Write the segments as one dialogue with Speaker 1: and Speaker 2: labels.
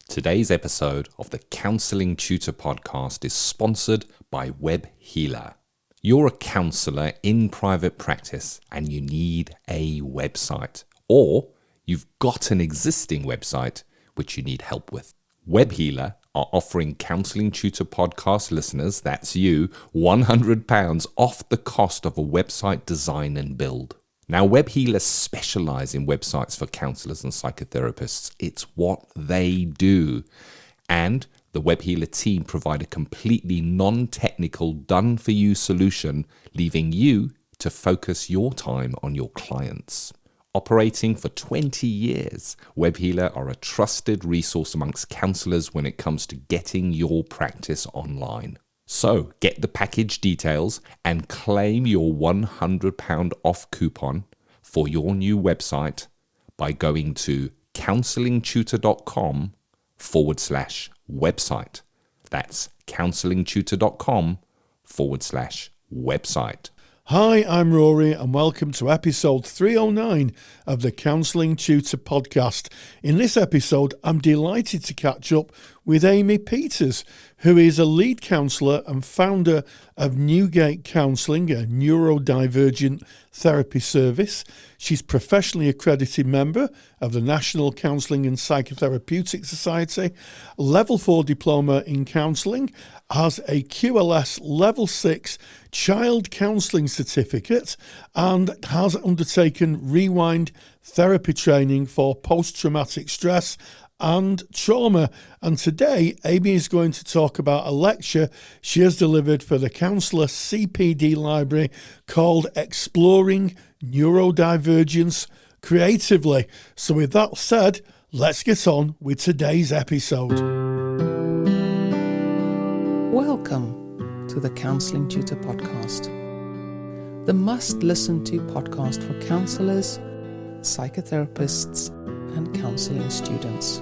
Speaker 1: Today's episode of the Counselling Tutor Podcast is sponsored by Web Healer. You're a counsellor in private practice and you need a website, or you've got an existing website which you need help with. Web Healer are offering Counselling Tutor Podcast listeners, that's you, £100 off the cost of a website design and build. Now, Web Healers specialize in websites for counselors and psychotherapists. It's what they do. And the Web Healer team provide a completely non-technical, done-for-you solution, leaving you to focus your time on your clients. Operating for 20 years, Web Healer are a trusted resource amongst counselors when it comes to getting your practice online. So get the package details and claim your £100 off coupon for your new website by going to counsellingtutor.com/website. That's counsellingtutor.com/website.
Speaker 2: Hi, I'm Rory and welcome to episode 309 of the Counselling Tutor Podcast. In this episode, I'm delighted to catch up with Amy Peters, who is a lead counsellor and founder of Newgate Counselling, a neurodivergent therapy service. She's professionally accredited member of the National Counselling and Psychotherapeutic Society, Level 4 Diploma in Counselling, has a QLS Level 6 Child Counselling Certificate, and has undertaken Rewind therapy training for post-traumatic stress and trauma. And today, Amy is going to talk about a lecture she has delivered for the Counsellor CPD Library called Exploring Neurodivergence Creatively. So with that said, let's get on with today's episode.
Speaker 3: Welcome to the Counselling Tutor Podcast, the must-listen-to podcast for counsellors, psychotherapists, and counselling students.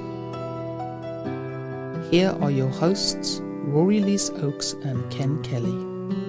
Speaker 3: Here are your hosts, Rory Oakes and Ken Kelly.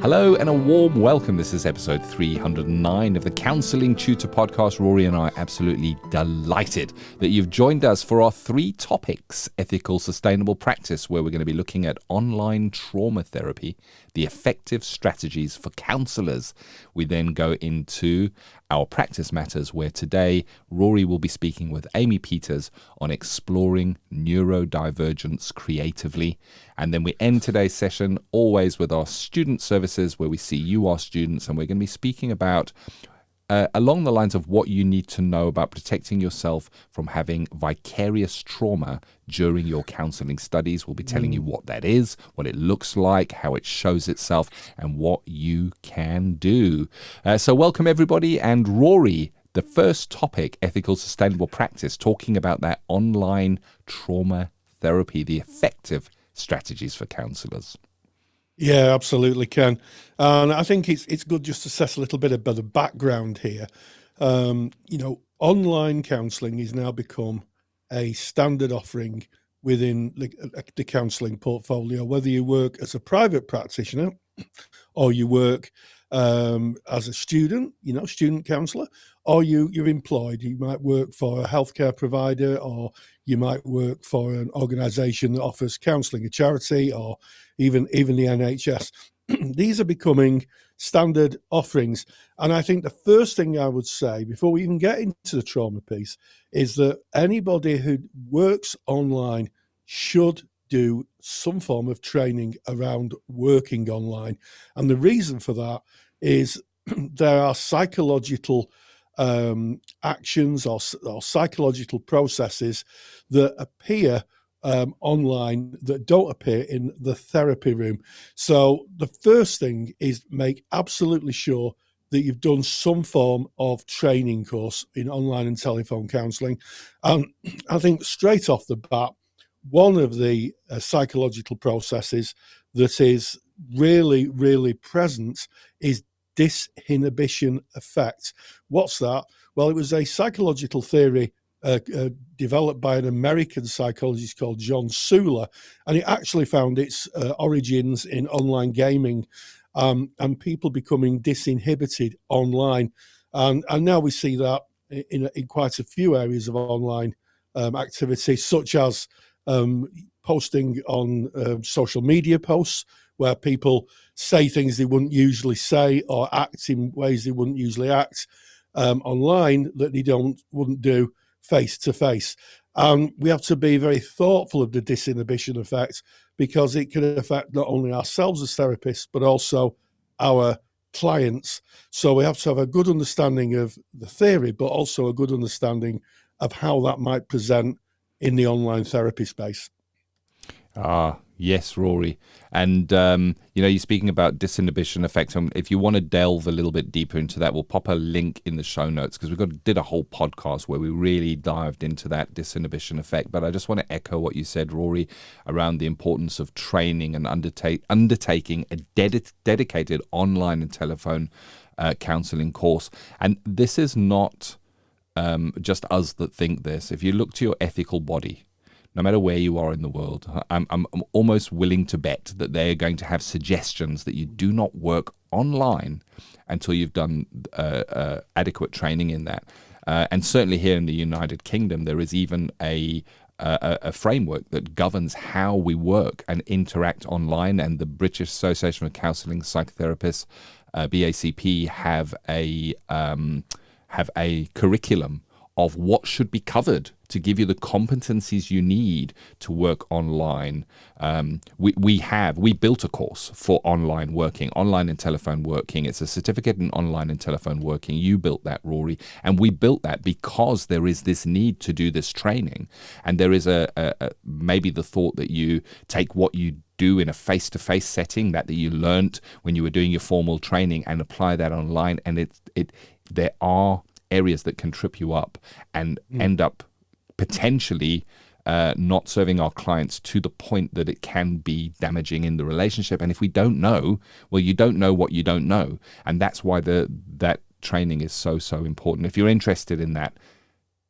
Speaker 1: Hello and a warm welcome. This is episode 309 of the Counselling Tutor Podcast. Rory and I are absolutely delighted that you've joined us for our 3 topics: ethical, sustainable practice, where we're going to be looking at online trauma therapy, the effective strategies for counsellors. We then go into our practice matters, where today Rory will be speaking with Amy Peters on exploring neurodivergence creatively. And then we end today's session always with our student services, where we see you, our students, and we're going to be speaking about along the lines of what you need to know about protecting yourself from having vicarious trauma during your counselling studies. We'll be telling you what that is, what it looks like, how it shows itself, and what you can do. So welcome everybody. And Rory, the first topic, ethical, sustainable practice, talking about that online trauma therapy, the effective strategies for counsellors.
Speaker 2: Yeah, absolutely, Ken. And I think it's good just to set a little bit of the background here. Online counselling has now become a standard offering within the counselling portfolio, whether you work as a private practitioner or you work as a student, student counsellor, or you're employed. You might work for a healthcare provider, or you might work for an organisation that offers counselling, a charity, or even the NHS. These are becoming standard offerings. And I think the first thing I would say, before we even get into the trauma piece, is that anybody who works online should do some form of training around working online. And the reason for that is there are psychological actions or psychological processes that appear online that don't appear in the therapy room. So the first thing is make absolutely sure that you've done some form of training course in online and telephone counselling. I think straight off the bat, one of the psychological processes that is really, really present is disinhibition effect. What's that? Well, it was a psychological theory developed by an American psychologist called John Suler, and it actually found its origins in online gaming and people becoming disinhibited online. And now we see that in quite a few areas of online activity, such as posting on social media posts where people say things they wouldn't usually say or act in ways they wouldn't usually act online that they wouldn't do face to face. We have to be very thoughtful of the disinhibition effect, because it can affect not only ourselves as therapists, but also our clients. So we have to have a good understanding of the theory, but also a good understanding of how that might present in the online therapy space.
Speaker 1: Yes, Rory. And, you're speaking about disinhibition effect. If you want to delve a little bit deeper into that, we'll pop a link in the show notes, because did a whole podcast where we really dived into that disinhibition effect. But I just want to echo what you said, Rory, around the importance of training and undertaking a dedicated online and telephone counseling course. And this is not just us that think this. If you look to your ethical body, no matter where you are in the world, I'm almost willing to bet that they're going to have suggestions that you do not work online until you've done adequate training in that. And certainly here in the United Kingdom, there is even a framework that governs how we work and interact online. And the British Association of Counselling Psychotherapists, BACP, have a curriculum of what should be covered to give you the competencies you need to work online. We built a course for online working, online and telephone working. It's a certificate in online and telephone working. You built that, Rory, and we built that because there is this need to do this training, and there is maybe the thought that you take what you do in a face-to-face setting that you learnt when you were doing your formal training and apply that online, and there are areas that can trip you up and end up potentially not serving our clients to the point that it can be damaging in the relationship. And if we don't know, well, you don't know what you don't know. And that's why that training is so important. If you're interested in that,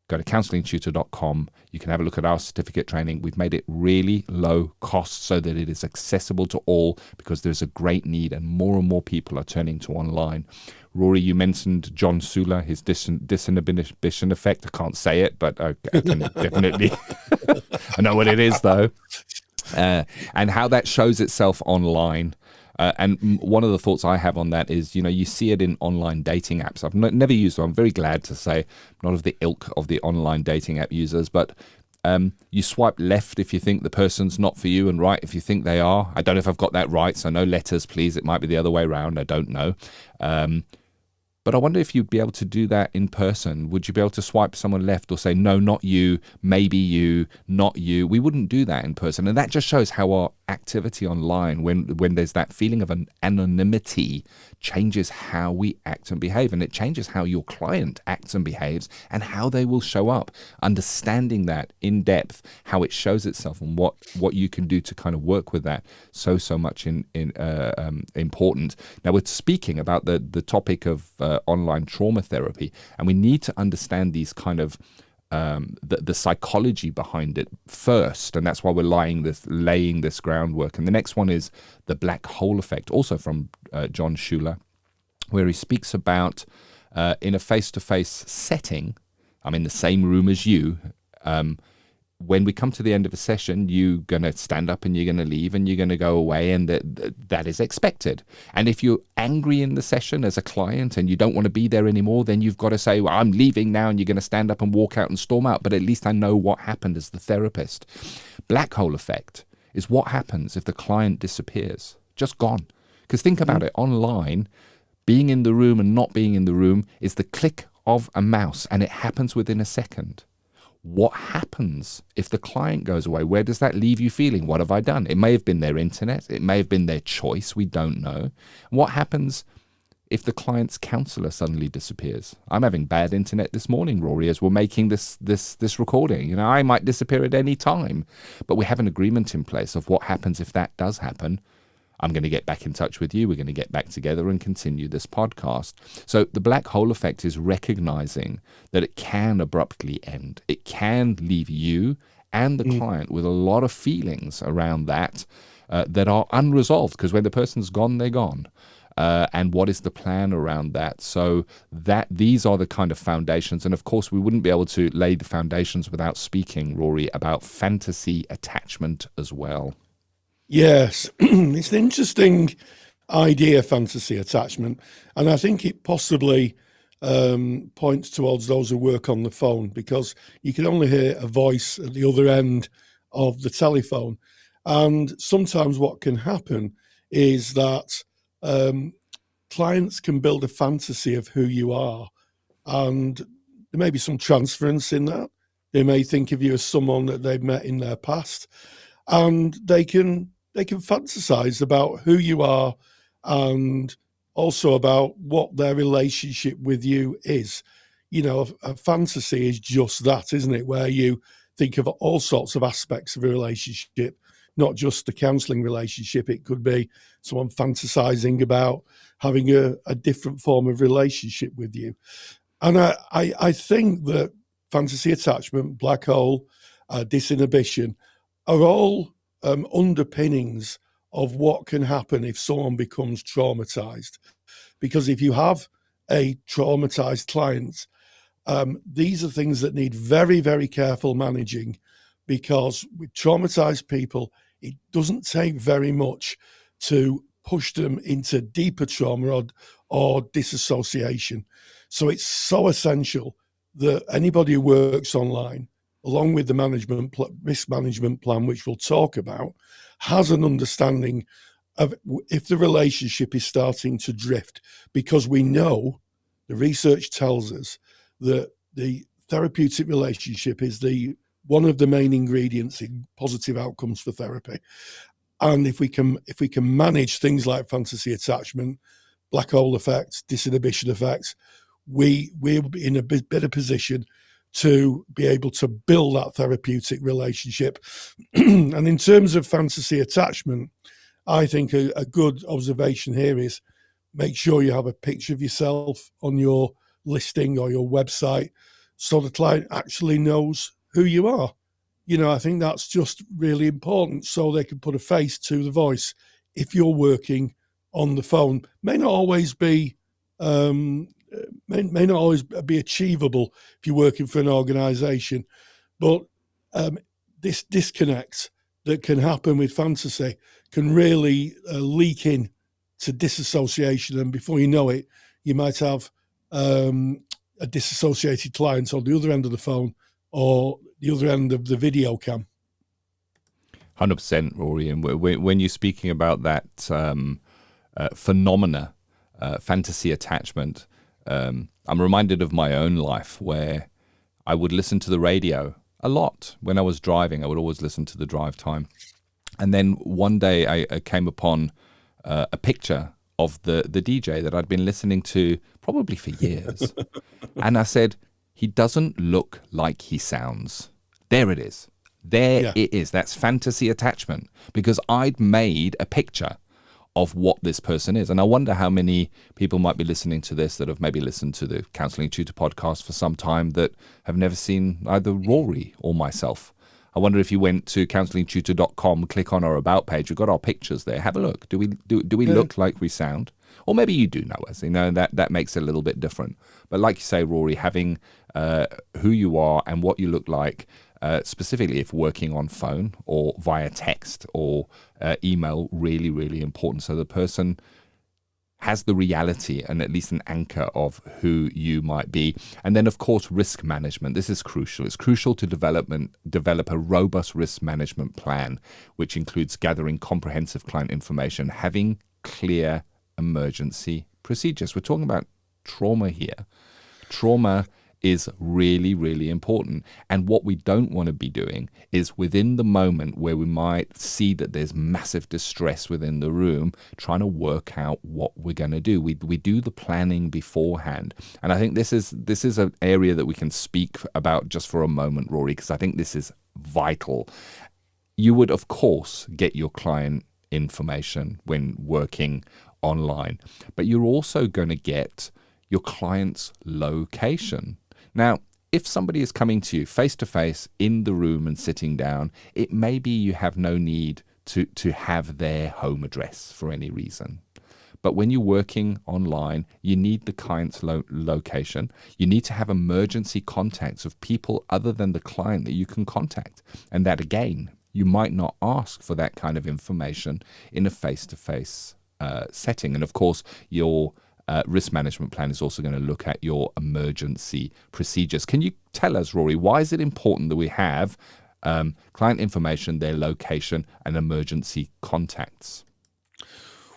Speaker 1: go to counsellingtutor.com. You can have a look at our certificate training. We've made it really low cost so that it is accessible to all, because there's a great need and more people are turning to online. Rory, you mentioned John Sula, his disinhibition effect. I can't say it, but I can definitely. I know what it is, though. And how that shows itself online. And one of the thoughts I have on that is, you see it in online dating apps. I've never used them. I'm very glad to say, not of the ilk of the online dating app users, but you swipe left if you think the person's not for you, and right if you think they are. I don't know if I've got that right, so no letters, please. It might be the other way around. I don't know. But I wonder if you'd be able to do that in person. Would you be able to swipe someone left or say, no, not you, maybe you, not you? We wouldn't do that in person. And that just shows how our activity online, when there's that feeling of an anonymity, changes how we act and behave. And it changes how your client acts and behaves and how they will show up. Understanding that in depth, how it shows itself and what you can do to kind of work with that, so much important. Now, we're speaking about the topic of online trauma therapy, and we need to understand these kind of the psychology behind it first, and that's why we're laying this groundwork. And the next one is the black hole effect, also from John Schuler, where he speaks about in a face-to-face setting, I'm in the same room as you, when we come to the end of a session, you're going to stand up and you're going to leave and you're going to go away, and that is expected. And if you're angry in the session as a client and you don't want to be there anymore, then you've got to say, well, I'm leaving now, and you're going to stand up and walk out and storm out. But at least I know what happened as the therapist. Black hole effect is what happens if the client disappears, just gone. Because think about it, online, being in the room and not being in the room is the click of a mouse, and it happens within a second. What happens if the client goes away? Where does that leave you feeling? What have I done? It may have been their internet. It may have been their choice. We don't know. What happens if the client's counselor suddenly disappears? I'm having bad internet this morning, Rory, as we're making this recording. I might disappear at any time, but we have an agreement in place of what happens if that does happen. I'm going to get back in touch with you. We're going to get back together and continue this podcast. So the black hole effect is recognizing that it can abruptly end. It can leave you and the client with a lot of feelings around that that are unresolved, because when the person's gone, they're gone. and what is the plan around that? So these are the kind of foundations. And of course, we wouldn't be able to lay the foundations without speaking, Rory, about fantasy attachment as well.
Speaker 2: Yes, it's an interesting idea, fantasy attachment, and I think it possibly points towards those who work on the phone, because you can only hear a voice at the other end of the telephone. And sometimes what can happen is that clients can build a fantasy of who you are, and there may be some transference in that. They may think of you as someone that they've met in their past, and they can fantasize about who you are and also about what their relationship with you is. You know, a fantasy is just that, isn't it? Where you think of all sorts of aspects of a relationship, not just the counselling relationship. It could be someone fantasizing about having a different form of relationship with you. And I think that fantasy attachment, black hole, disinhibition are all underpinnings of what can happen if someone becomes traumatized. Because if you have a traumatized client, these are things that need very, very careful managing, because with traumatized people, it doesn't take very much to push them into deeper trauma or disassociation. So it's so essential that anybody who works online, along with the risk management plan, which we'll talk about, has an understanding of if the relationship is starting to drift, because we know, the research tells us, that the therapeutic relationship is one of the main ingredients in positive outcomes for therapy. And if we can manage things like fantasy attachment, black hole effects, disinhibition effects, we're in a better position to be able to build that therapeutic relationship. And in terms of fantasy attachment, I think a good observation here is make sure you have a picture of yourself on your listing or your website, so the client actually knows who you are. You know, I think that's just really important, so they can put a face to the voice. If you're working on the phone, may not always be achievable if you're working for an organization, but this disconnect that can happen with fantasy can really leak in to disassociation, and before you know it, you might have a disassociated client on the other end of the phone or the other end of the video cam.
Speaker 1: 100%, Rory. And when you're speaking about that phenomena, fantasy attachment, I'm reminded of my own life, where I would listen to the radio a lot. When I was driving, I would always listen to the drive time. And then one day I came upon a picture of the DJ that I'd been listening to probably for years. And I said, he doesn't look like he sounds. There it is. It is. That's fantasy attachment, because I'd made a picture of what this person is. And I wonder how many people might be listening to this that have maybe listened to the Counselling Tutor podcast for some time that have never seen either Rory or myself. I wonder if you went to counsellingtutor.com, click on our About page, we've got our pictures there. Have a look. Do we look like we sound? Or maybe you do know us. You know, that makes it a little bit different. But like you say, Rory, having who you are and what you look like, specifically if working on phone or via text or email, really, really important. So the person has the reality and at least an anchor of who you might be. And then, of course, risk management. This is crucial. It's crucial to develop a robust risk management plan, which includes gathering comprehensive client information, having clear emergency procedures. We're talking about trauma here. Trauma is really, really important. And what we don't want to be doing is, within the moment where we might see that there's massive distress within the room, trying to work out what we're going to do. We do the planning beforehand. And I think this is an area that we can speak about just for a moment, Rory, because I think this is vital. You would, of course, get your client information when working online, but you're also going to get your client's location. Now, if somebody is coming to you face-to-face in the room and sitting down, it may be you have no need to have their home address for any reason. But when you're working online, you need the client's location. You need to have emergency contacts of people other than the client that you can contact. And that, again, you might not ask for that kind of information in a face-to-face setting. And of course, your risk management plan is also going to look at your emergency procedures. Can you tell us, Rory, why is it important that we have client information, their location, and emergency contacts?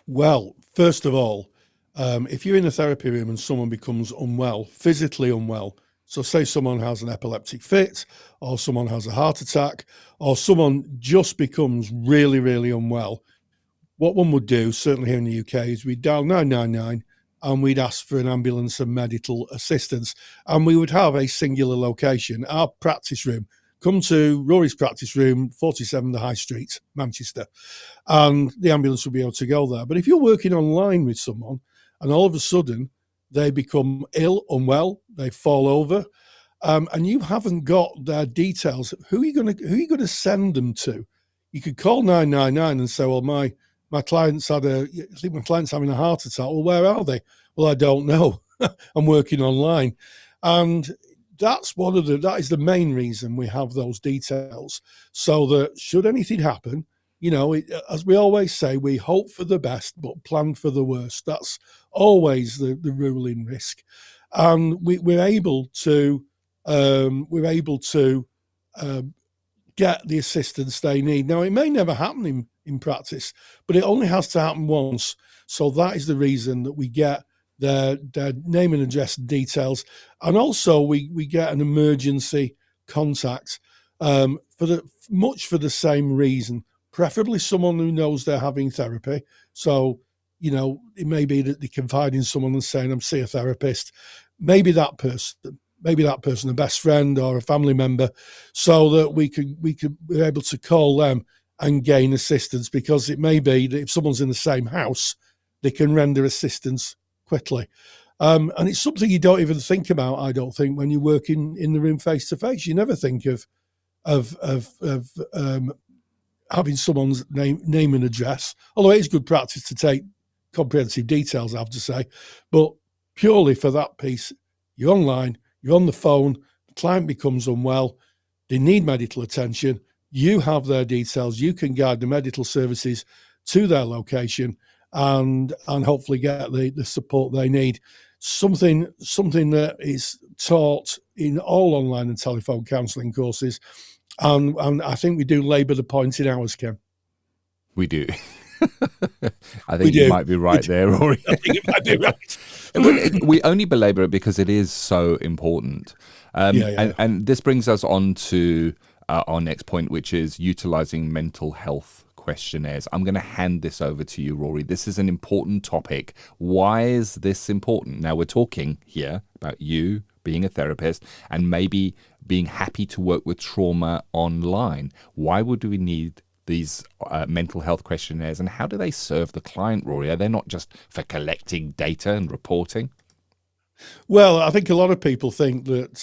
Speaker 2: Well, first of all, if you're in a therapy room and someone becomes unwell, physically unwell, so say someone has an epileptic fit, or someone has a heart attack, or someone just becomes really, really unwell, what one would do, certainly here in the UK, is we'd dial 999 and we'd ask for an ambulance and medical assistance. And we would have a singular location, our practice room. Come to Rory's practice room, 47 The High Street, Manchester, and the ambulance will be able to go there. But if you're working online with someone and all of a sudden they become ill, unwell, they fall over, and you haven't got their details, who are you going to send them to? You could call 999 and say, well, my client's having a heart attack. Well, where are they? Well, I don't know. I'm working online. And that is the main reason we have those details, so that should anything happen, as we always say, we hope for the best, but plan for the worst. That's always the rule in risk. And we're able to get the assistance they need. Now, it may never happen in practice, but it only has to happen once. So that is the reason that we get their name and address details. And also we get an emergency contact for the same reason, preferably someone who knows they're having therapy. So, it may be that they confide in someone and saying, I'm seeing a therapist. Maybe that person, a best friend or a family member, so that we're able to call them and gain assistance, because it may be that if someone's in the same house, they can render assistance quickly. And it's something you don't even think about, I don't think, when you work in the room face to face. You never think of having someone's name and address, although it is good practice to take comprehensive details, I have to say. But purely for that piece, you're online, you're on the phone, the client becomes unwell, they need medical attention, you have their details, you can guide the medical services to their location and hopefully get the support they need. Something that is taught in all online and telephone counselling courses, and I think we do labour the point in ours, Ken.
Speaker 1: We do. I think you might be right there, Rory.
Speaker 2: I think it might be right.
Speaker 1: But we only belabor it because it is so important. And this brings us on to our next point, which is utilising mental health questionnaires. I'm going to hand this over to you, Rory. This is an important topic. Why is this important? Now, we're talking here about you being a therapist and maybe being happy to work with trauma online. Why would we need these mental health questionnaires, and how do they serve the client, Rory? Are they not just for collecting data and reporting?
Speaker 2: Well, I think a lot of people think that,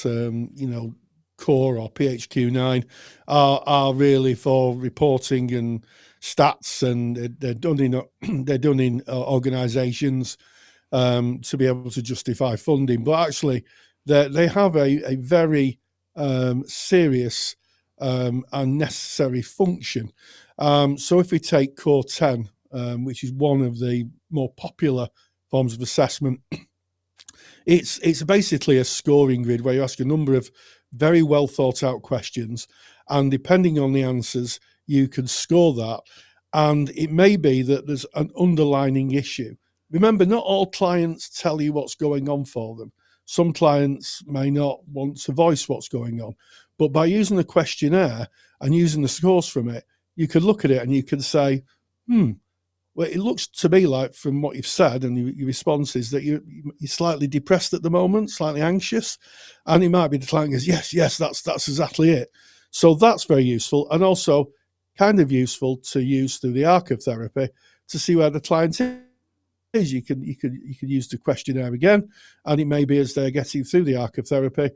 Speaker 2: CORE or PHQ-9 are really for reporting and stats, and they're done in organisations to be able to justify funding. But actually, they have a very serious and necessary function. So if we take Core 10, which is one of the more popular forms of assessment, it's basically a scoring grid where you ask a number of very well thought out questions, and depending on the answers, you can score that. And it may be that there's an underlining issue. Remember, not all clients tell you what's going on for them. Some clients may not want to voice what's going on. But by using the questionnaire and using the scores from it, you could look at it and you can say, well, it looks to me like, from what you've said and your responses, that you're slightly depressed at the moment, slightly anxious. And it might be the client goes, yes, that's exactly it. So that's very useful, and also kind of useful to use through the arc of therapy to see where the client is. You can use the questionnaire again, and it may be as they're getting through the arc of therapy,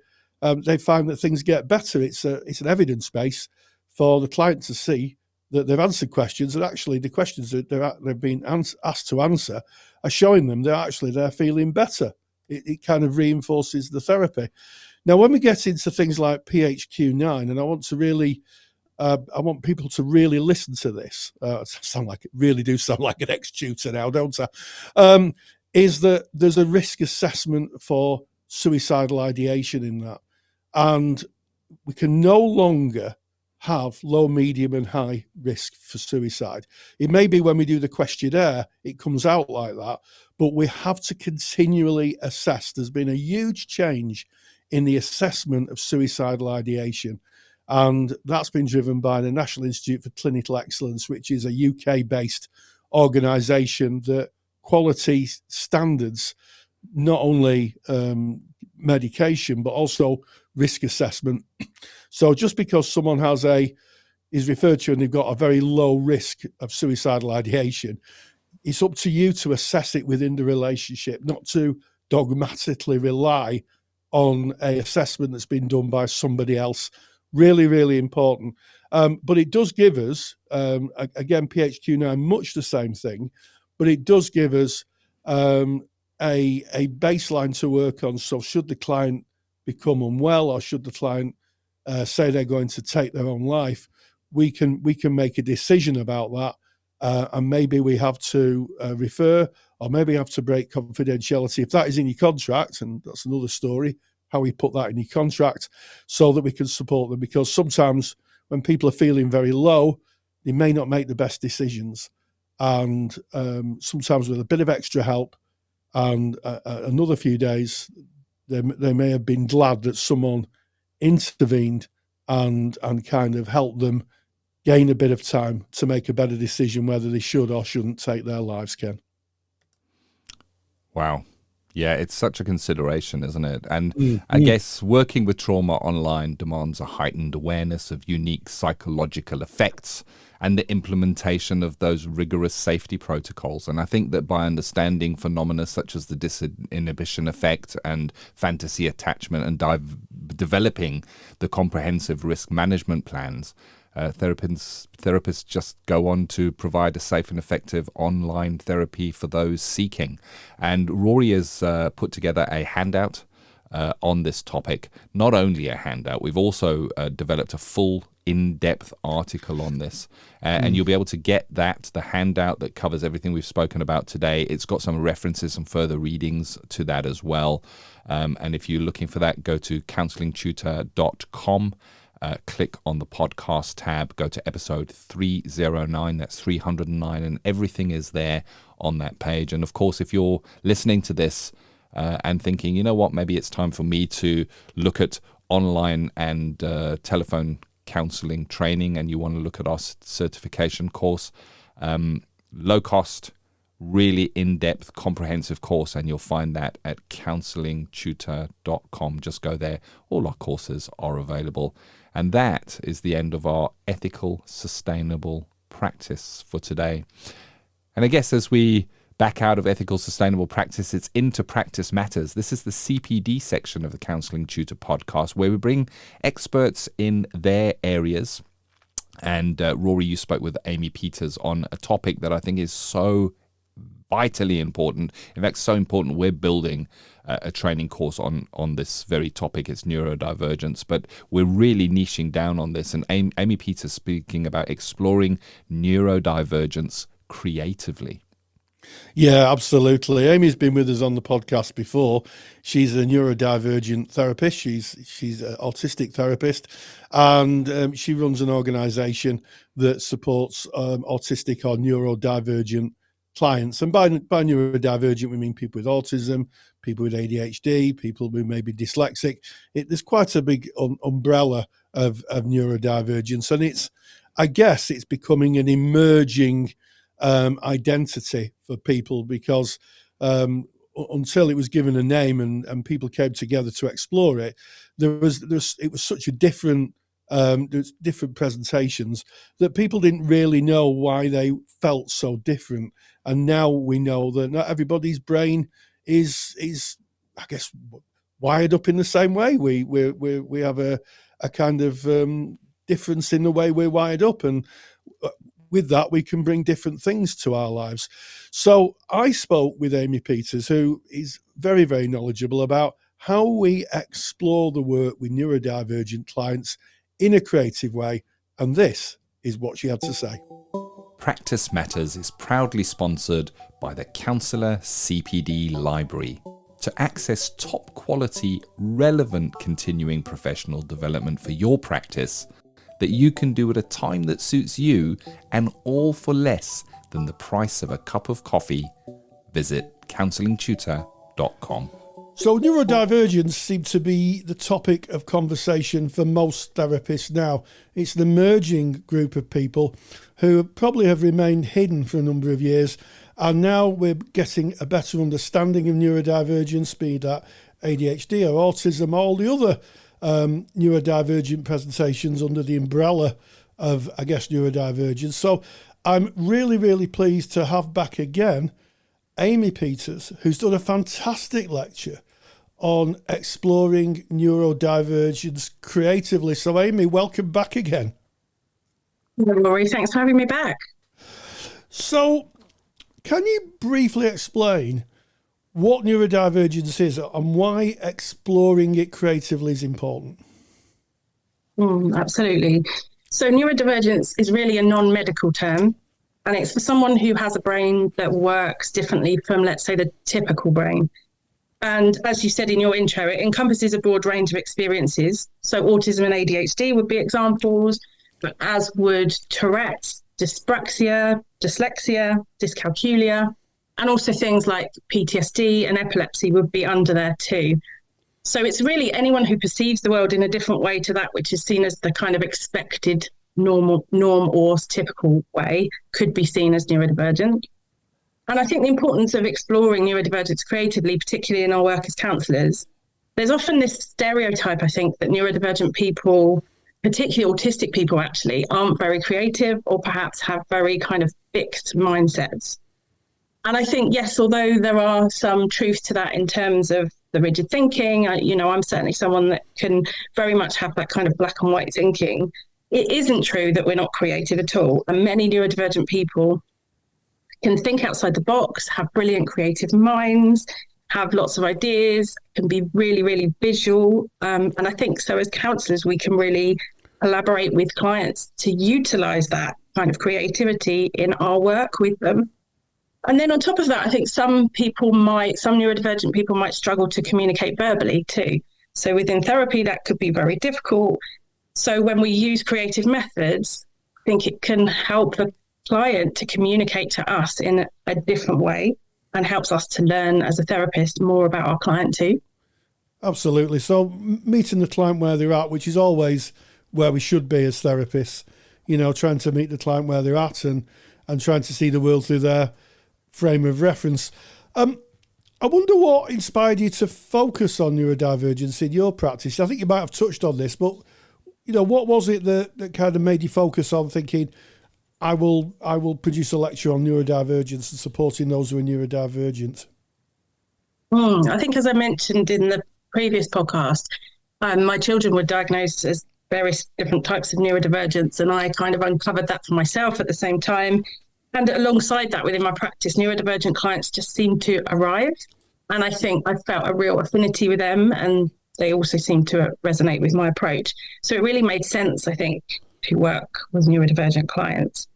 Speaker 2: they find that things get better. It's an evidence base for the client to see that they've answered questions, and actually the questions that they've been asked to answer are showing them they're feeling better. It kind of reinforces the therapy. Now, when we get into things like PHQ-9, and I want people to really listen to this. Sound like an ex-tutor now, don't I? Is that there's a risk assessment for suicidal ideation in that, and we can no longer have low, medium, and high risk for suicide. It may be when we do the questionnaire, it comes out like that, but we have to continually assess. There's been a huge change in the assessment of suicidal ideation, and that's been driven by the National Institute for Clinical Excellence, which is a UK-based organisation that quality standards not only medication but also risk assessment. So just because someone is referred to and they've got a very low risk of suicidal ideation, it's up to you to assess it within the relationship, not to dogmatically rely on a assessment that's been done by somebody else. Really, really important. But it does give us, again, PHQ-9, much the same thing, but it does give us a baseline to work on. So should the client become unwell, or should the client say they're going to take their own life, we can make a decision about that, and maybe we have to refer, or maybe have to break confidentiality if that is in your contract, and that's another story, how we put that in your contract so that we can support them, because sometimes when people are feeling very low, they may not make the best decisions, and sometimes with a bit of extra help and another few days, they may have been glad that someone intervened and kind of helped them gain a bit of time to make a better decision whether they should or shouldn't take their lives, Ken.
Speaker 1: Wow. Yeah, it's such a consideration, isn't it? And I guess working with trauma online demands a heightened awareness of unique psychological effects and the implementation of those rigorous safety protocols. And I think that by understanding phenomena such as the disinhibition effect and fantasy attachment and developing the comprehensive risk management plans, therapists just go on to provide a safe and effective online therapy for those seeking. And Rory has put together a handout on this topic. Not only a handout, we've also developed a full in-depth article on this, and you'll be able to get the handout that covers everything we've spoken about today. It's got some references and further readings to that as well. And if you're looking for that, go to counsellingtutor.com. Click on the podcast tab, go to episode 309, that's 309, and everything is there on that page. And of course, if you're listening to this and thinking, you know what, maybe it's time for me to look at online and telephone counseling training, and you want to look at our certification course, low cost, really in-depth, comprehensive course, and you'll find that at counsellingtutor.com. Just go there. All our courses are available. And that is the end of our ethical, sustainable practice for today. And I guess as we back out of ethical, sustainable practice, it's into practice matters. This is the CPD section of the Counselling Tutor podcast, where we bring experts in their areas. And Rory, you spoke with Amy Peters on a topic that I think is so vitally important. In fact, so important, we're building a training course on this very topic. It's neurodivergence, but we're really niching down on this. And Amy Peters speaking about exploring neurodivergence creatively.
Speaker 2: Yeah, absolutely. Amy's been with us on the podcast before. She's a neurodivergent therapist. She's an autistic therapist, and she runs an organisation that supports autistic or neurodivergent clients. And by neurodivergent, we mean people with autism, people with ADHD, people who may be dyslexic. There's quite a big umbrella of neurodivergence, and I guess it's becoming an emerging identity for people, because until it was given a name and people came together to explore it, it was such a different there's different presentations that people didn't really know why they felt so different. And now we know that not everybody's brain is I guess wired up in the same way. We have a kind of difference in the way we're wired up, and with that, we can bring different things to our lives. So I spoke with Amy Peters, who is very, very knowledgeable about how we explore the work with neurodivergent clients in a creative way. And this is what she had to say.
Speaker 1: Practice Matters is proudly sponsored by the Counsellor CPD Library. To access top quality, relevant continuing professional development for your practice that you can do at a time that suits you, and all for less than the price of a cup of coffee, visit counsellingtutor.com.
Speaker 2: So neurodivergence seems to be the topic of conversation for most therapists now. It's an emerging group of people who probably have remained hidden for a number of years, and now we're getting a better understanding of neurodivergence, be that ADHD or autism, all the other neurodivergent presentations under the umbrella of, I guess, neurodivergence. So I'm really, really pleased to have back again Amy Peters, who's done a fantastic lecture on exploring neurodivergence creatively. So Amy, welcome back again.
Speaker 4: Hello, Rory. Thanks for having me back.
Speaker 2: So can you briefly explain what neurodivergence is and why exploring it creatively is important?
Speaker 4: Absolutely. So neurodivergence is really a non-medical term, and it's for someone who has a brain that works differently from, let's say, the typical brain. And as you said in your intro, it encompasses a broad range of experiences. So autism and ADHD would be examples, but as would Tourette's, dyspraxia, dyslexia, dyscalculia, and also things like PTSD and epilepsy would be under there too. So it's really anyone who perceives the world in a different way to that which is seen as the kind of expected norm or typical way could be seen as neurodivergent. And I think the importance of exploring neurodivergence creatively, particularly in our work as counsellors, there's often this stereotype, I think, that neurodivergent people, particularly autistic people actually, aren't very creative or perhaps have very kind of fixed mindsets. And I think, yes, although there are some truth to that in terms of the rigid thinking, I'm certainly someone that can very much have that kind of black and white thinking. It isn't true that we're not creative at all. And many neurodivergent people can think outside the box, have brilliant creative minds, have lots of ideas, can be really, really visual. And I think so as counsellors, we can really collaborate with clients to utilise that kind of creativity in our work with them. And then on top of that, I think some neurodivergent people might struggle to communicate verbally too. So within therapy, that could be very difficult. So when we use creative methods, I think it can help the client to communicate to us in a different way and helps us to learn as a therapist more about our client too.
Speaker 2: Absolutely. So meeting the client where they're at, which is always where we should be as therapists, trying to meet the client where they're at and trying to see the world through their frame of reference. I wonder what inspired you to focus on neurodivergence in your practice. I think you might have touched on this, but what was it that kind of made you focus on thinking, I will produce a lecture on neurodivergence and supporting those who are neurodivergent?
Speaker 4: I think, as I mentioned in the previous podcast, my children were diagnosed as various different types of neurodivergence, and I kind of uncovered that for myself at the same time. And alongside that, within my practice, neurodivergent clients just seemed to arrive. And I think I felt a real affinity with them, and they also seemed to resonate with my approach. So it really made sense, I think, to work with neurodivergent clients.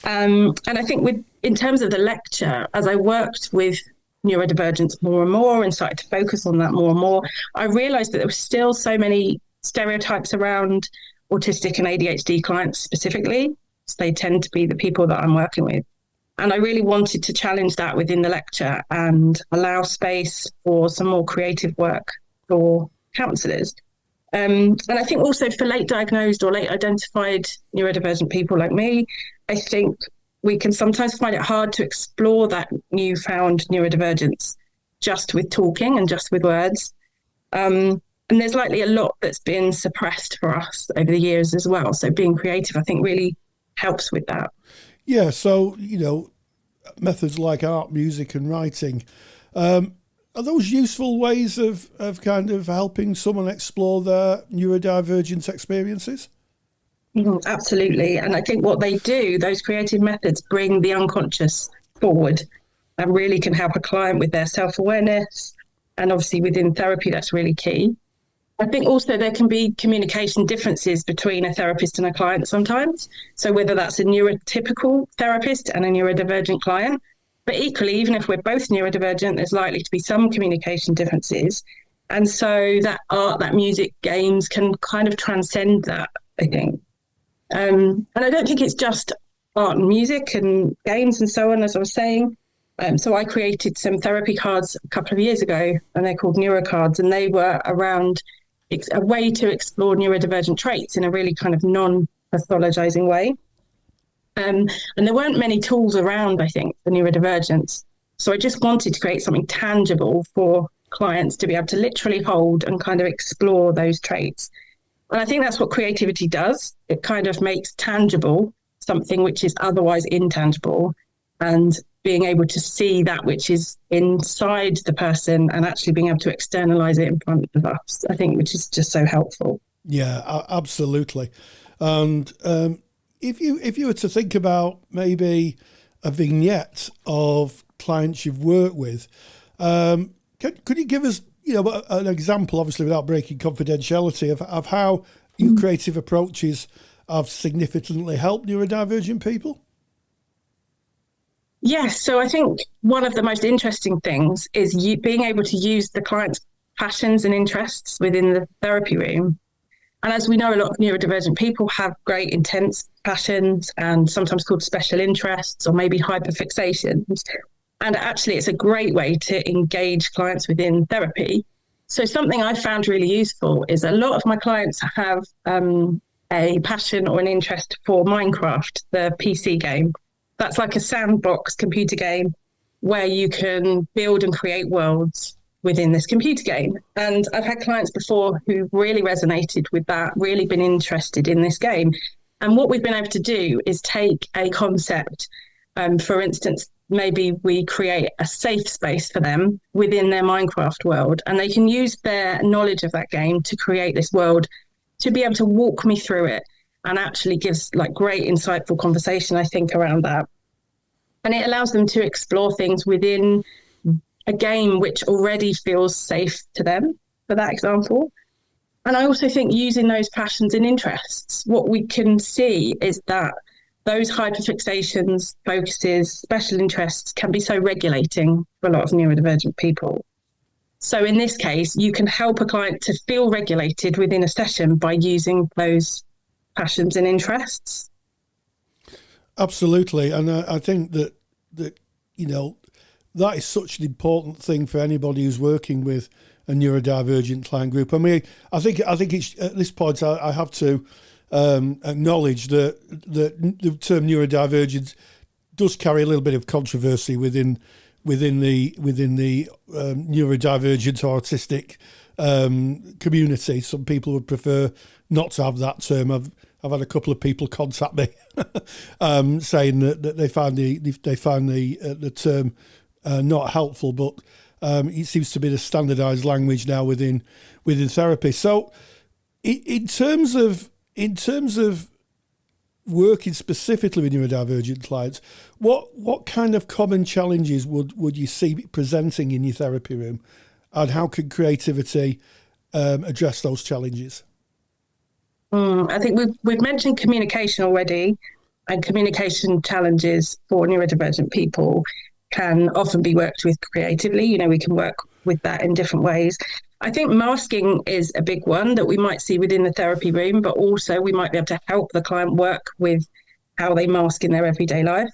Speaker 4: And I think in terms of the lecture, as I worked with neurodivergence more and more and started to focus on that more and more, I realised that there were still so many stereotypes around autistic and ADHD clients specifically. They tend to be the people that I'm working with. And I really wanted to challenge that within the lecture and allow space for some more creative work for counsellors. And I think also for late diagnosed or late identified neurodivergent people like me, I think we can sometimes find it hard to explore that newfound neurodivergence just with talking and just with words. And there's likely a lot that's been suppressed for us over the years as well. So being creative, I think, really helps with that.
Speaker 2: Yeah, so, methods like art, music and writing, are those useful ways of kind of helping someone explore their neurodivergent experiences?
Speaker 4: Absolutely. And I think what they do, those creative methods bring the unconscious forward and really can help a client with their self-awareness. And obviously within therapy, that's really key. I think also there can be communication differences between a therapist and a client sometimes. So whether that's a neurotypical therapist and a neurodivergent client, but equally, even if we're both neurodivergent, there's likely to be some communication differences. And so that art, that music, games can kind of transcend that, I think. And I don't think it's just art and music and games and so on, as I was saying. So I created some therapy cards a couple of years ago, and they're called Neuro Cards, and they were around a way to explore neurodivergent traits in a really kind of non-pathologizing way. And there weren't many tools around, I think, for neurodivergence. So I just wanted to create something tangible for clients to be able to literally hold and kind of explore those traits. And I think that's what creativity does. It kind of makes tangible something which is otherwise intangible, and being able to see that which is inside the person and actually being able to externalize it in front of us, I think, which is just so helpful.
Speaker 2: Yeah, absolutely. And if you were to think about maybe a vignette of clients you've worked with, could you give us, an example, obviously without breaking confidentiality, of how your creative approaches have significantly helped neurodivergent people?
Speaker 4: Yes, so I think one of the most interesting things is being able to use the client's passions and interests within the therapy room. And as we know, a lot of neurodivergent people have great intense passions and sometimes called special interests or maybe hyperfixations. And actually, it's a great way to engage clients within therapy. So something I found really useful is a lot of my clients have a passion or an interest for Minecraft, the PC game. That's like a sandbox computer game where you can build and create worlds within this computer game. And I've had clients before who really resonated with that, really been interested in this game. And what we've been able to do is take a concept, for instance, maybe we create a safe space for them within their Minecraft world, and they can use their knowledge of that game to create this world, to be able to walk me through it, and actually gives like great insightful conversation, I think, around that. And it allows them to explore things within a game which already feels safe to them, for that example. And I also think using those passions and interests, what we can see is that those hyperfixations, focuses, special interests can be so regulating for a lot of neurodivergent people. So in this case, you can help a client to feel regulated within a session by using those passions and interests.
Speaker 2: Absolutely. And I think that that is such an important thing for anybody who's working with a neurodivergent client group. I mean, I think it's, at this point I have to acknowledge that the term neurodivergent does carry a little bit of controversy within the neurodivergent or autistic community. Some people would prefer not to have that term. I've had a couple of people contact me saying that they find the term not helpful, but it seems to be the standardised language now within therapy. So, in terms of working specifically with neurodivergent clients, what kind of common challenges would you see presenting in your therapy room, and how can creativity address those challenges?
Speaker 4: I think we've mentioned communication already, and communication challenges for neurodivergent people can often be worked with creatively. We can work with that in different ways. I think masking is a big one that we might see within the therapy room, but also we might be able to help the client work with how they mask in their everyday life.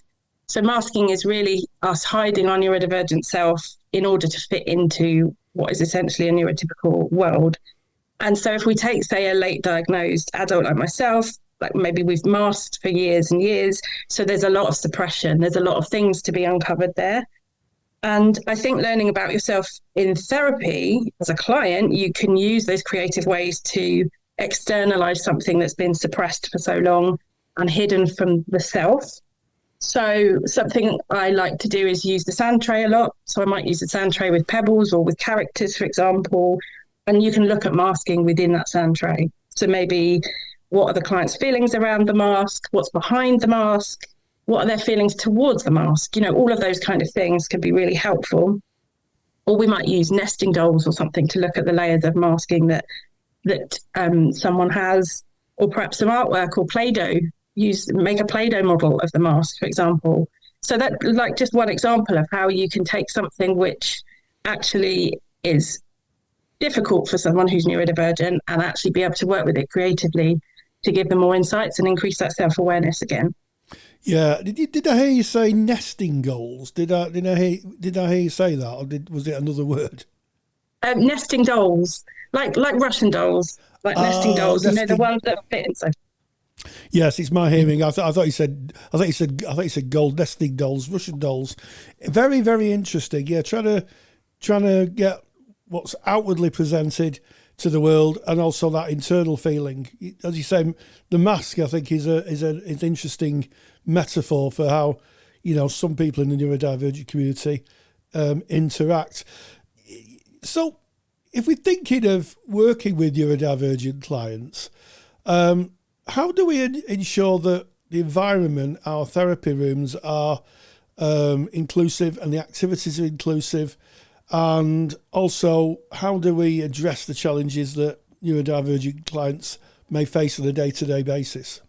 Speaker 4: So masking is really us hiding our neurodivergent self in order to fit into what is essentially a neurotypical world. And so if we take, say, a late diagnosed adult like myself, like maybe we've masked for years and years, so there's a lot of suppression, there's a lot of things to be uncovered there. And I think learning about yourself in therapy as a client, you can use those creative ways to externalize something that's been suppressed for so long and hidden from the self. So something I like to do is use the sand tray a lot. So I might use the sand tray with pebbles or with characters, for example, and you can look at masking within that sand tray. So maybe what are the client's feelings around the mask, what's behind the mask, what are their feelings towards the mask. All of those kind of things can be really helpful. Or we might use nesting dolls or something to look at the layers of masking that someone has, or perhaps some artwork or Play-Doh. Make a Play-Doh model of the mask, for example. So that, like, just one example of how you can take something which actually is difficult for someone who's neurodivergent and actually be able to work with it creatively to give them more insights and increase that self-awareness again.
Speaker 2: Yeah, did I hear you say nesting goals? Did I hear you say that, or was it another word?
Speaker 4: Nesting dolls, like Russian dolls, like nesting dolls. The ones that fit inside.
Speaker 2: Yes, it's my hearing. I thought you said gold nesting dolls, Russian dolls. Very, very interesting. Yeah, trying to get what's outwardly presented to the world, and also that internal feeling. As you say, the mask, I think, is an interesting metaphor for how some people in the neurodivergent community interact. So, if we're thinking of working with neurodivergent clients, how do we ensure that the environment, our therapy rooms, are inclusive and the activities are inclusive? And also, how do we address the challenges that neurodivergent clients may face on a day-to-day basis?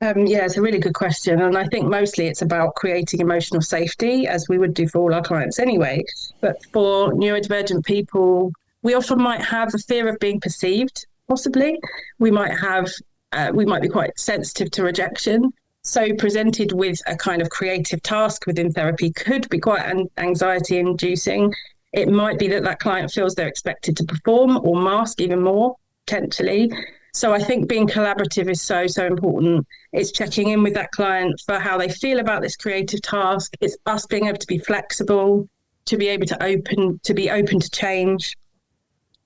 Speaker 4: Yeah, it's a really good question. And I think mostly it's about creating emotional safety, as we would do for all our clients anyway. But for neurodivergent people, we often might have a fear of being perceived, possibly. We might be quite sensitive to rejection. So presented with a kind of creative task within therapy could be quite anxiety inducing. It might be that client feels they're expected to perform or mask even more, potentially. So I think being collaborative is so, so important. It's checking in with that client for how they feel about this creative task. It's us being able to be flexible, to be able to be open to change.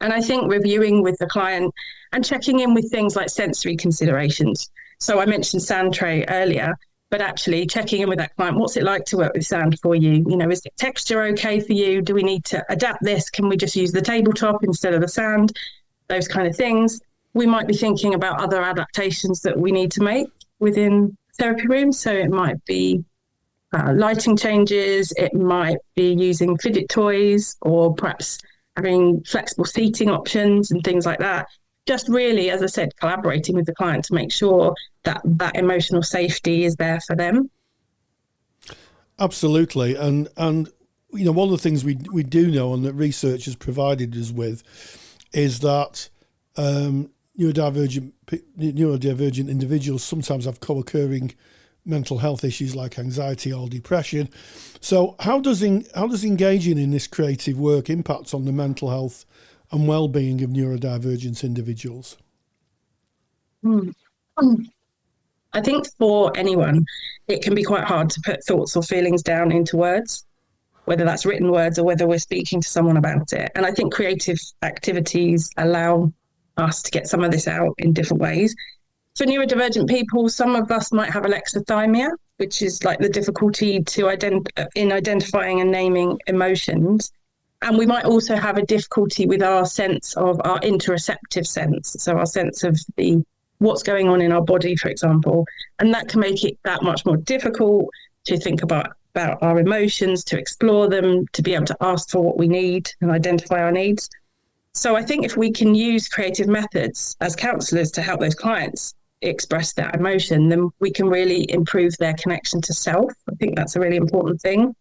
Speaker 4: And I think reviewing with the client and checking in with things like sensory considerations. So I mentioned sand tray earlier, but actually checking in with that client, what's it like to work with sand for you? Is the texture okay for you? Do we need to adapt this? Can we just use the tabletop instead of the sand? Those kind of things. We might be thinking about other adaptations that we need to make within therapy rooms. So it might be lighting changes. It might be using fidget toys, or perhaps having flexible seating options and things like that. Just really, as I said, collaborating with the client to make sure that emotional safety is there for them.
Speaker 2: Absolutely. And one of the things we do know, and that research has provided us with, is that neurodivergent individuals sometimes have co-occurring mental health issues like anxiety or depression. So how does engaging in this creative work impact on the mental health and well-being of neurodivergent individuals?
Speaker 4: I think for anyone, it can be quite hard to put thoughts or feelings down into words, whether that's written words or whether we're speaking to someone about it. And I think creative activities allow us to get some of this out in different ways. For neurodivergent people, some of us might have alexithymia, which is like the difficulty in identifying and naming emotions. And we might also have a difficulty with our sense of our interoceptive sense. So our sense of what's going on in our body, for example. And that can make it that much more difficult to think about our emotions, to explore them, to be able to ask for what we need and identify our needs. So I think if we can use creative methods as counsellors to help those clients express that emotion, then we can really improve their connection to self. I think that's a really important thing.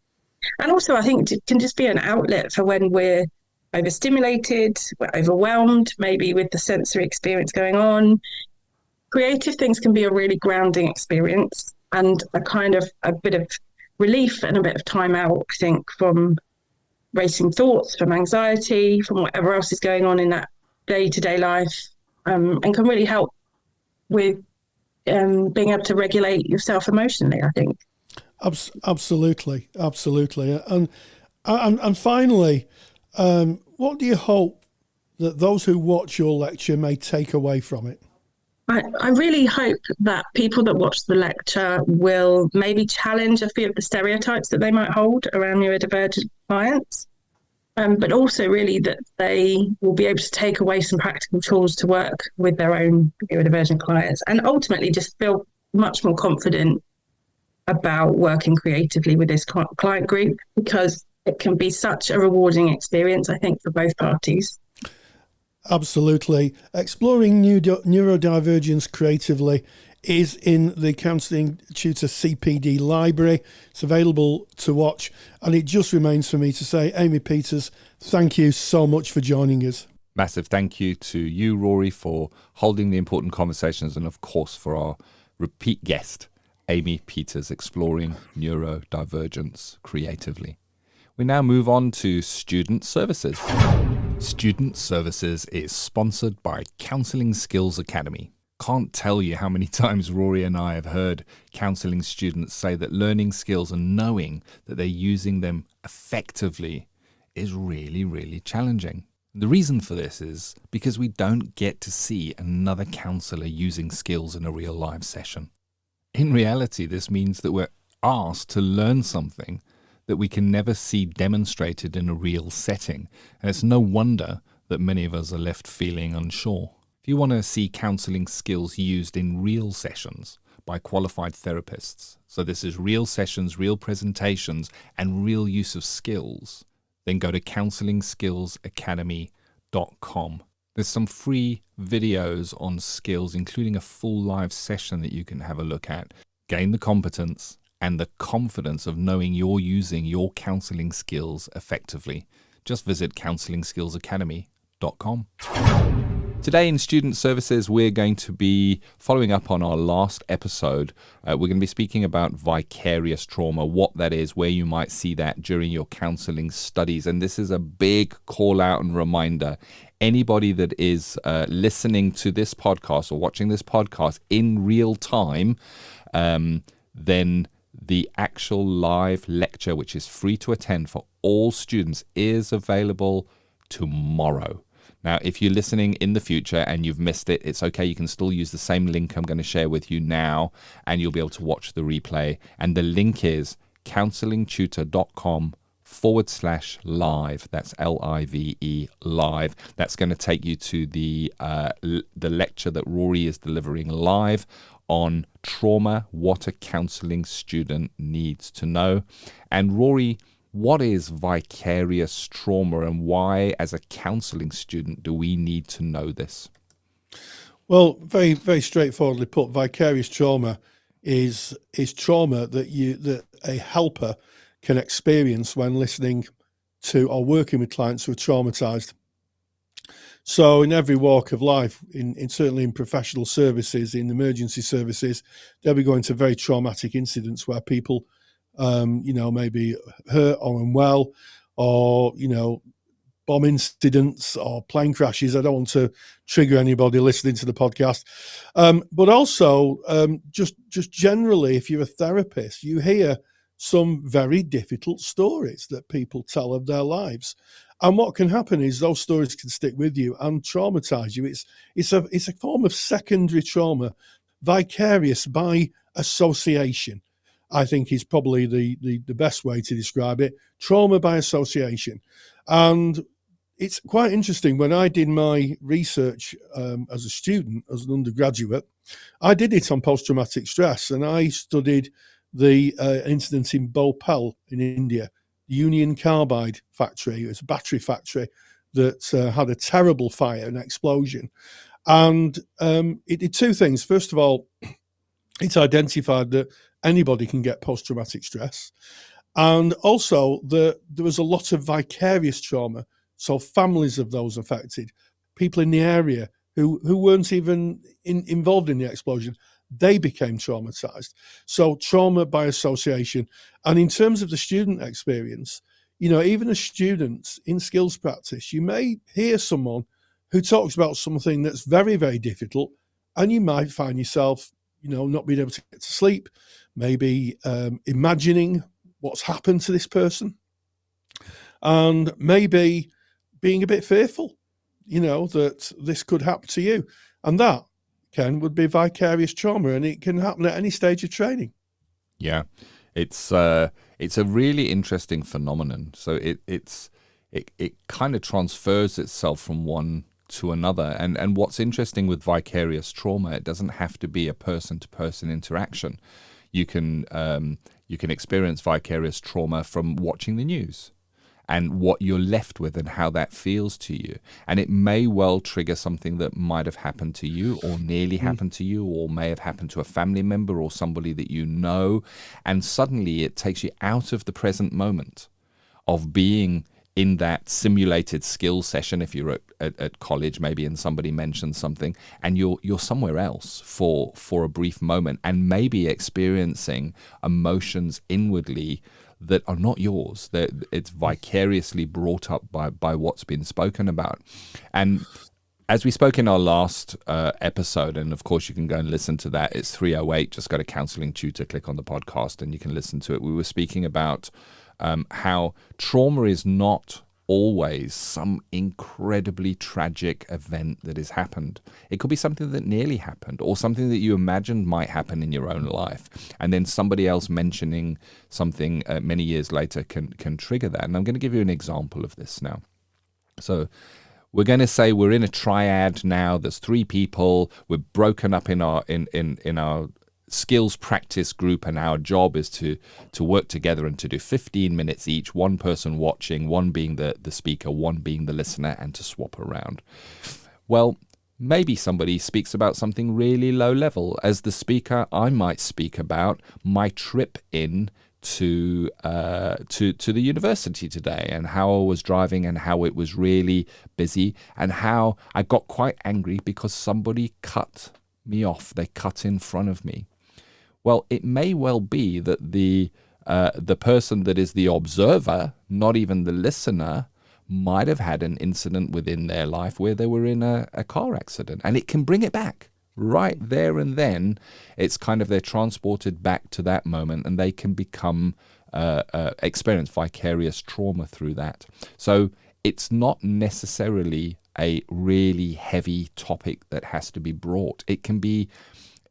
Speaker 4: And also, I think it can just be an outlet for when we're overstimulated, we're overwhelmed, maybe with the sensory experience going on. Creative things can be a really grounding experience and a bit of relief and a bit of time out, I think, from racing thoughts, from anxiety, from whatever else is going on in that day-to-day life, and can really help with being able to regulate yourself emotionally, I think.
Speaker 2: Absolutely. And finally, what do you hope that those who watch your lecture may take away from it?
Speaker 4: I really hope that people that watch the lecture will maybe challenge a few of the stereotypes that they might hold around neurodivergent clients. but also really that they will be able to take away some practical tools to work with their own neurodivergent clients and ultimately just feel much more confident about working creatively with this client group, because it can be such a rewarding experience, I think, for both parties.
Speaker 2: Absolutely. Exploring neurodivergence creatively is in the Counselling Tutor CPD library. It's available to watch. And it just remains for me to say, Amy Peters, thank you so much for joining us.
Speaker 1: Massive thank you to you, Rory, for holding the important conversations, and of course for our repeat guest, Amy Peters, exploring neurodivergence creatively. We now move on to Student Services. Student Services is sponsored by Counselling Skills Academy. Can't tell you how many times Rory and I have heard counselling students say that learning skills and knowing that they're using them effectively is really, really challenging. The reason for this is because we don't get to see another counsellor using skills in a real live session. In reality, this means that we're asked to learn something that we can never see demonstrated in a real setting, and it's no wonder that many of us are left feeling unsure. If you want to see counselling skills used in real sessions by qualified therapists, so this is real sessions, real presentations, and real use of skills, then go to counselingskillsacademy.com. There's some free videos on skills, including a full live session that you can have a look at. Gain the competence and the confidence of knowing you're using your counselling skills effectively. Just visit counselingskillsacademy.com. Today in Student Services, we're going to be following up on our last episode. We're going to be speaking about vicarious trauma, what that is, where you might see that during your counselling studies. And this is a big call out and reminder. Anybody that is listening to this podcast or watching this podcast in real time, then the actual live lecture, which is free to attend for all students, is available tomorrow. Now, if you're listening in the future and you've missed it, it's okay. You can still use the same link I'm going to share with you now, and you'll be able to watch the replay. And the link is counselingtutor.com/live. That's LIVE live. That's going to take you to the lecture that Rory is delivering live on trauma, what a counselling student needs to know. And Rory, what is vicarious trauma, and why, as a counselling student, do we need to know this?
Speaker 2: Well, very, very straightforwardly put, vicarious trauma is trauma that a helper can experience when listening to or working with clients who are traumatized. So in every walk of life, in certainly in professional services, in emergency services, they'll be going to very traumatic incidents where people maybe hurt or unwell, or, bomb incidents or plane crashes. I don't want to trigger anybody listening to the podcast. But also, just generally, if you're a therapist, you hear some very difficult stories that people tell of their lives. And what can happen is those stories can stick with you and traumatize you. It's a form of secondary trauma, vicarious by association, I think is probably the best way to describe it. Trauma by association. And it's quite interesting. When I did my research as a student, as an undergraduate, I did it on post-traumatic stress, and I studied the incident in Bhopal in India, the Union Carbide factory. It was a battery factory that had a terrible fire and explosion. And it did two things. First of all, it identified that anybody can get post-traumatic stress. And also there was a lot of vicarious trauma. So families of those affected, people in the area who weren't even involved in the explosion, they became traumatized. So trauma by association. And in terms of the student experience, even as students in skills practice, you may hear someone who talks about something that's very, very difficult, and you might find yourself, not being able to get to sleep, maybe imagining what's happened to this person, and maybe being a bit fearful, that this could happen to you. And that, Ken, would be vicarious trauma, and it can happen at any stage of training.
Speaker 1: Yeah, it's a really interesting phenomenon. So it's it kind of transfers itself from one to another. And what's interesting with vicarious trauma, it doesn't have to be a person-to-person interaction. You can experience vicarious trauma from watching the news and what you're left with and how that feels to you. And it may well trigger something that might have happened to you or nearly happened to you, or may have happened to a family member or somebody that you know. And suddenly it takes you out of the present moment of being in that simulated skills session, if you're at college maybe, and somebody mentions something, and you're somewhere else for a brief moment, and maybe experiencing emotions inwardly that are not yours. That it's vicariously brought up by what's been spoken about. And as we spoke in our last episode, and of course you can go and listen to that, it's 308, just go to Counselling Tutor, click on the podcast, and you can listen to it. We were speaking about how trauma is not always some incredibly tragic event that has happened. It could be something that nearly happened, or something that you imagined might happen in your own life, and then somebody else mentioning something many years later can trigger that. And I'm going to give you an example of this now. So we're going to say we're in a triad now. There's 3 people. We're broken up in our skills practice group, and our job is to work together and to do 15 minutes each, one person watching, one being the speaker, one being the listener, and to swap around. Well, maybe somebody speaks about something really low level. As the speaker, I might speak about my trip in to the university today, and how I was driving and how it was really busy, and how I got quite angry because somebody cut me off. They cut in front of me. Well, it may well be that the person that is the observer, not even the listener, might have had an incident within their life where they were in a car accident, and it can bring it back right there and then. It's kind of, they're transported back to that moment, and they can become experience vicarious trauma through that. So it's not necessarily a really heavy topic that has to be brought. It can be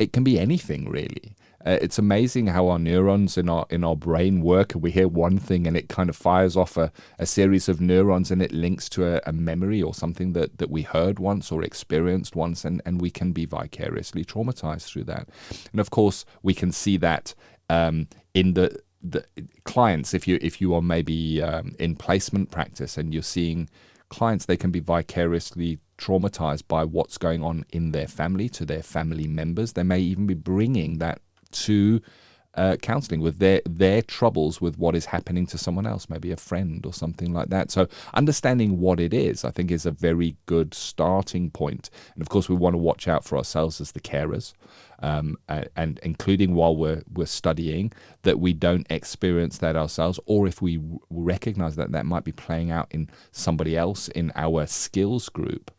Speaker 1: anything, really. It's amazing how our neurons in our brain work. We hear one thing and it kind of fires off a series of neurons, and it links to a memory or something that we heard once or experienced once, and we can be vicariously traumatized through that. And of course, we can see that in the clients. If you are maybe in placement practice and you're seeing clients, they can be vicariously traumatized by what's going on in their family, to their family members. They may even be bringing that to counseling with their troubles with what is happening to someone else, maybe a friend or something like that. So understanding what it is, I think, is a very good starting point. And of course, we want to watch out for ourselves as the carers, and including while we're studying, that we don't experience that ourselves, or if we recognize that might be playing out in somebody else in our skills group,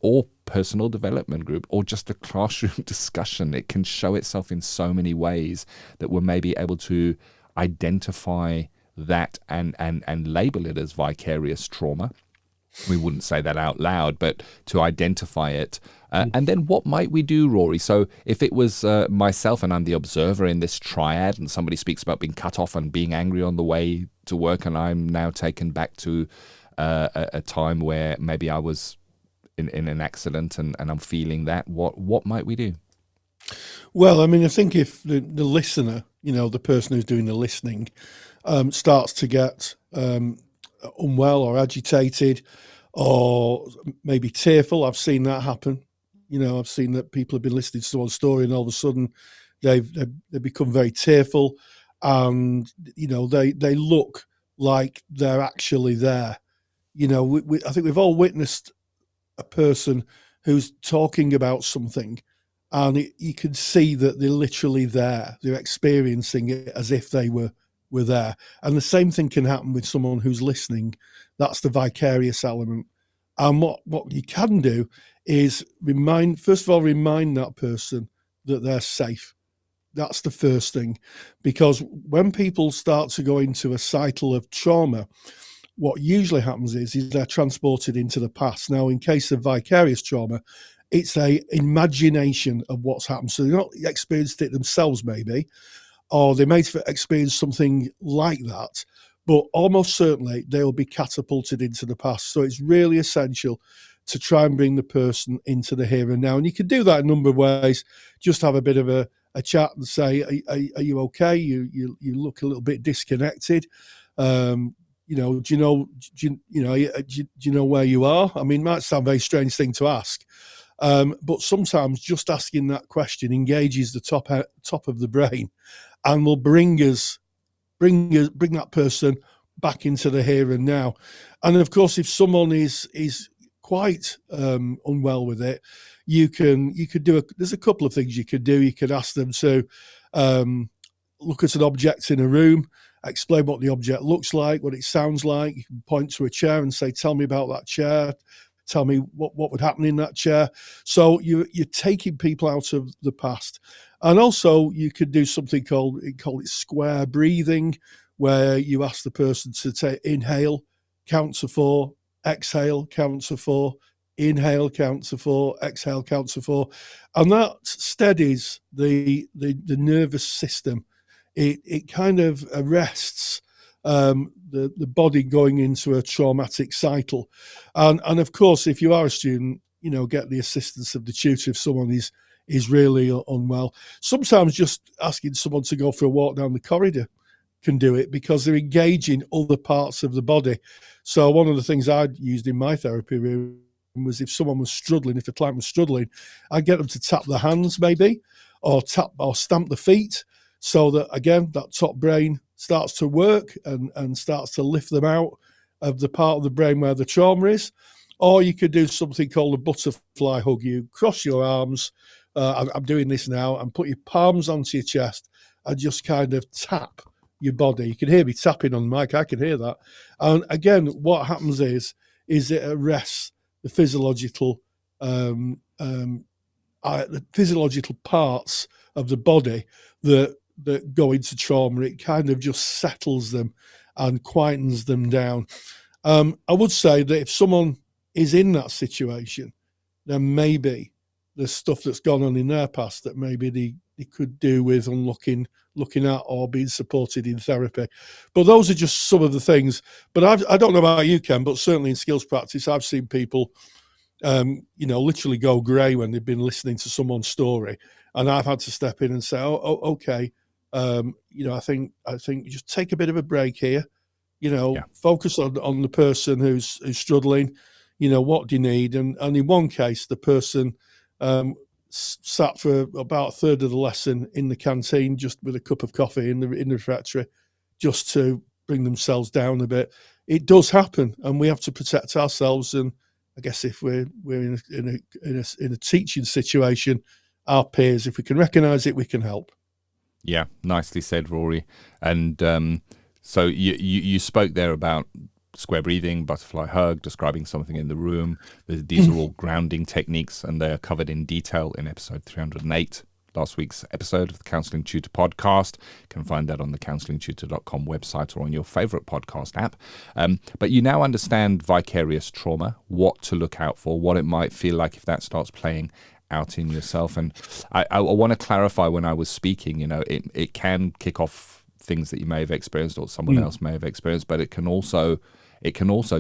Speaker 1: or personal development group, or just a classroom discussion. It can show itself in so many ways that we're maybe able to identify that and label it as vicarious trauma. We wouldn't say that out loud, but to identify it. And then what might we do, Rory? So if it was myself and I'm the observer in this triad, and somebody speaks about being cut off and being angry on the way to work, and I'm now taken back to a time where maybe I was in an accident and I'm feeling that, what might we do?
Speaker 2: Well, I mean, I think if the listener, the person who's doing the listening, starts to get unwell or agitated or maybe tearful, I've seen that happen. I've seen that people have been listening to someone's story and all of a sudden they become very tearful, and they look like they're actually there. I think we've all witnessed a person who's talking about something, and you can see that they're literally there. They're experiencing it as if they were there. And the same thing can happen with someone who's listening. That's the vicarious element. And what you can do is remind that person that they're safe. That's the first thing. Because when people start to go into a cycle of trauma, what usually happens is they're transported into the past. Now, in case of vicarious trauma, it's a imagination of what's happened. So they're not experienced it themselves, maybe, or they may experience something like that, but almost certainly they'll be catapulted into the past. So it's really essential to try and bring the person into the here and now. And you can do that a number of ways. Just have a bit of a chat and say, are you okay? You look a little bit disconnected. Do you know where you are? I mean, it might sound a very strange thing to ask, but sometimes just asking that question engages the top of the brain, and will bring that person back into the here and now. And of course, if someone is quite unwell with it, there's a couple of things you could do. You could ask them to look at an object in a room, explain what the object looks like, what it sounds like. You can point to a chair and say, tell me about that chair. Tell me what would happen in that chair. So you're taking people out of the past. And also you could do something call it square breathing, where you ask the person to inhale, count to 4, exhale, count to 4, inhale, count to 4, exhale, count to 4. And that steadies the nervous system. It kind of arrests the body going into a traumatic cycle. And of course, if you are a student, get the assistance of the tutor if someone is really unwell. Sometimes just asking someone to go for a walk down the corridor can do it, because they're engaging other parts of the body. So one of the things I'd used in my therapy room was if a client was struggling, I'd get them to tap their hands maybe, or stamp the feet, so that, again, that top brain starts to work and starts to lift them out of the part of the brain where the trauma is. Or you could do something called a butterfly hug. You cross your arms, I'm doing this now, and put your palms onto your chest and just kind of tap your body. You can hear me tapping on the mic. I can hear that. And again, what happens is it arrests the physiological parts of the body that go into trauma. It kind of just settles them and quietens them down. I would say that if someone is in that situation, then maybe there's stuff that's gone on in their past that maybe they could do with and looking at, or being supported in therapy. But those are just some of the things. But I don't know about you, Ken, but certainly in skills practice, I've seen people, literally go grey when they've been listening to someone's story, and I've had to step in and say, okay, I think just take a bit of a break here. Focus on the person who's struggling. What do you need? And in one case, the person sat for about a third of the lesson in the canteen, just with a cup of coffee in the refectory, just to bring themselves down a bit. It does happen, and we have to protect ourselves. And I guess if we're in a teaching situation, our peers, if we can recognise it, we can help.
Speaker 1: Yeah, nicely said, Rory. And so you spoke there about square breathing, butterfly hug, describing something in the room. These are all grounding techniques, and they are covered in detail in episode 308, last week's episode of the Counselling Tutor Podcast. You can find that on the counsellingtutor.com website or on your favourite podcast app. But you now understand vicarious trauma, what to look out for, what it might feel like if that starts playing out in yourself. And I want to clarify, when I was speaking, it can kick off things that you may have experienced or someone else may have experienced, but it can also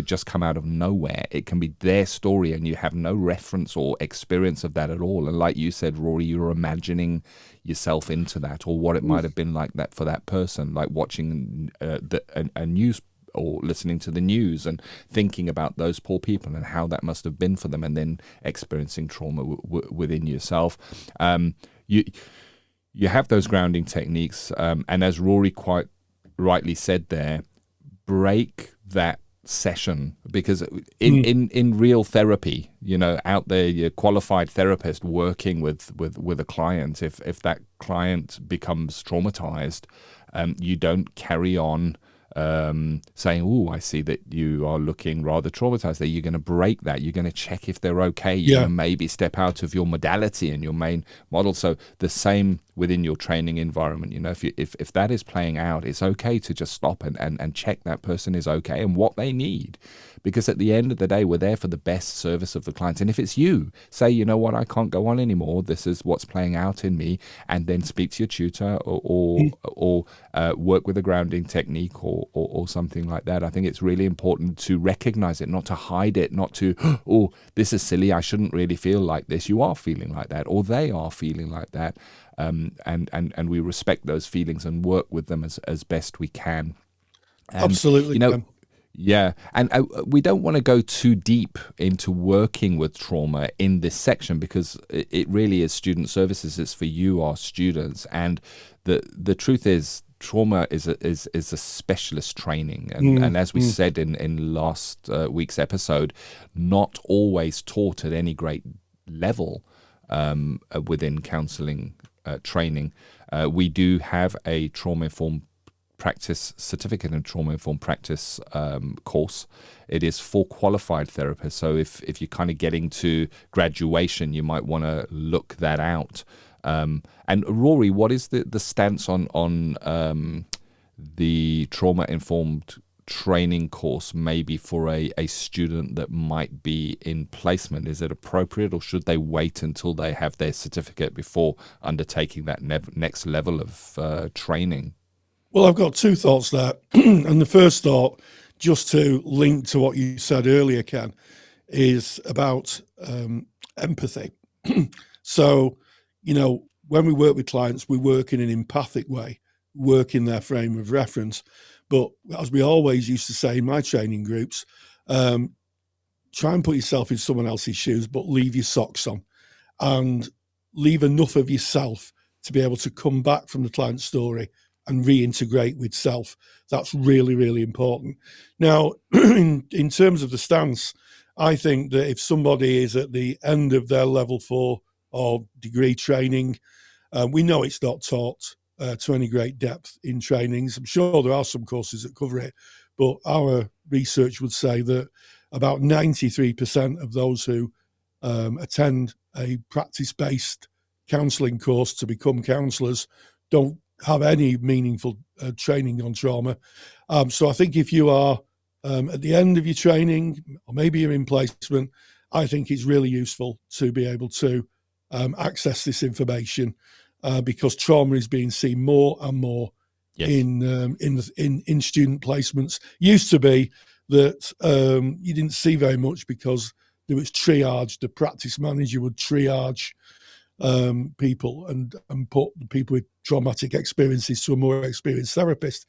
Speaker 1: just come out of nowhere. It can be their story and you have no reference or experience of that at all. And like you said, Rory, you're imagining yourself into that, or what it might have been like that for that person, like watching a news or listening to the news and thinking about those poor people and how that must have been for them, and then experiencing trauma within yourself. You have those grounding techniques, and as Rory quite rightly said there, break that session, because in real therapy, out there, you're a qualified therapist working with a client. If that client becomes traumatized, you don't carry on saying, "Oh, I see that you are looking rather traumatized there." You're going to break that. You're going to check if they're okay. You're going to maybe step out of your modality and your main model. So the same within your training environment. If that is playing out, it's okay to just stop and check that person is okay and what they need. Because at the end of the day, we're there for the best service of the clients. And if it's you, say, you know what, I can't go on anymore. This is what's playing out in me. And then speak to your tutor or work with a grounding technique or or something like that. I think it's really important to recognize it, not to hide it, not to, oh, this is silly, I shouldn't really feel like this. You are feeling like that, or they are feeling like that. And we respect those feelings and work with them as best we can. And,
Speaker 2: Absolutely.
Speaker 1: Yeah, and we don't want to go too deep into working with trauma in this section, because it really is student services. It's for you, our students, and the truth is, trauma is a specialist training, and as we said in last week's episode, not always taught at any great level within counselling training. We do have a trauma-informed practice certificate and trauma-informed practice course. It is for qualified therapists, so if you're kind of getting to graduation, you might want to look that out. And Rory, what is the stance on the trauma-informed training course, maybe for a student that might be in placement? Is it appropriate, or should they wait until they have their certificate before undertaking that next level of training?
Speaker 2: Well, I've got two thoughts there. And the first thought, just to link to what you said earlier, Ken, is about empathy. So, when we work with clients, we work in an empathic way, work in their frame of reference. But as we always used to say in my training groups, try and put yourself in someone else's shoes, but leave your socks on, and leave enough of yourself to be able to come back from the client's story and reintegrate with self. That's really, really important. Now, in terms of the stance, I think that if somebody is at the end of their level 4 or degree training, we know it's not taught to any great depth in trainings. I'm sure there are some courses that cover it, but our research would say that about 93% of those who attend a practice-based counselling course to become counsellors don't have any meaningful training on trauma. So I think if you are at the end of your training, or maybe you're in placement, I think it's really useful to be able to access this information, because trauma is being seen more and more in student placements. Used to be that you didn't see very much because there was triage. The practice manager would triage people and put the people with traumatic experiences to a more experienced therapist.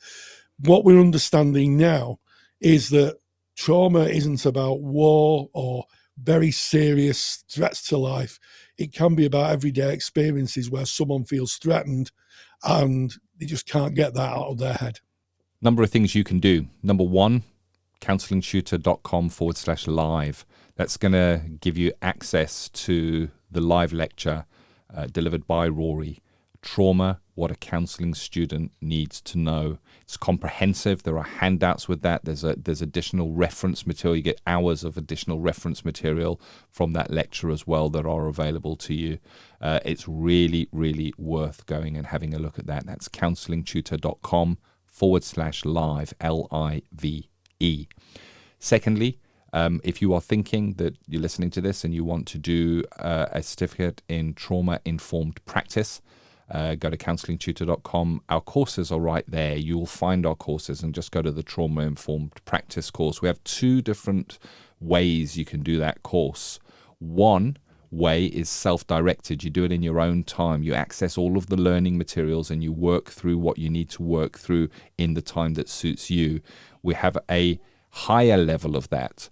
Speaker 2: What we're understanding now is that trauma isn't about war or very serious threats to life. It can be about everyday experiences where someone feels threatened and they just can't get that out of their head.
Speaker 1: Number of things you can do. Number one, counsellingtutor.com/live. That's going to give you access to the live lecture delivered by Rory. Trauma, what a counselling student needs to know. It's comprehensive. There are handouts with that. There's additional reference material. You get hours of additional reference material from that lecture as well that are available to you. It's really, really worth going and having a look at that. That's counsellingtutor.com/live, LIVE. Secondly, if you are thinking that you're listening to this and you want to do a certificate in trauma-informed practice, go to counsellingtutor.com. Our courses are right there. You will find our courses, and just go to the trauma-informed practice course. We have two different ways you can do that course. One way is self-directed. You do it in your own time. You access all of the learning materials and you work through what you need to work through in the time that suits you. We have a higher level of that,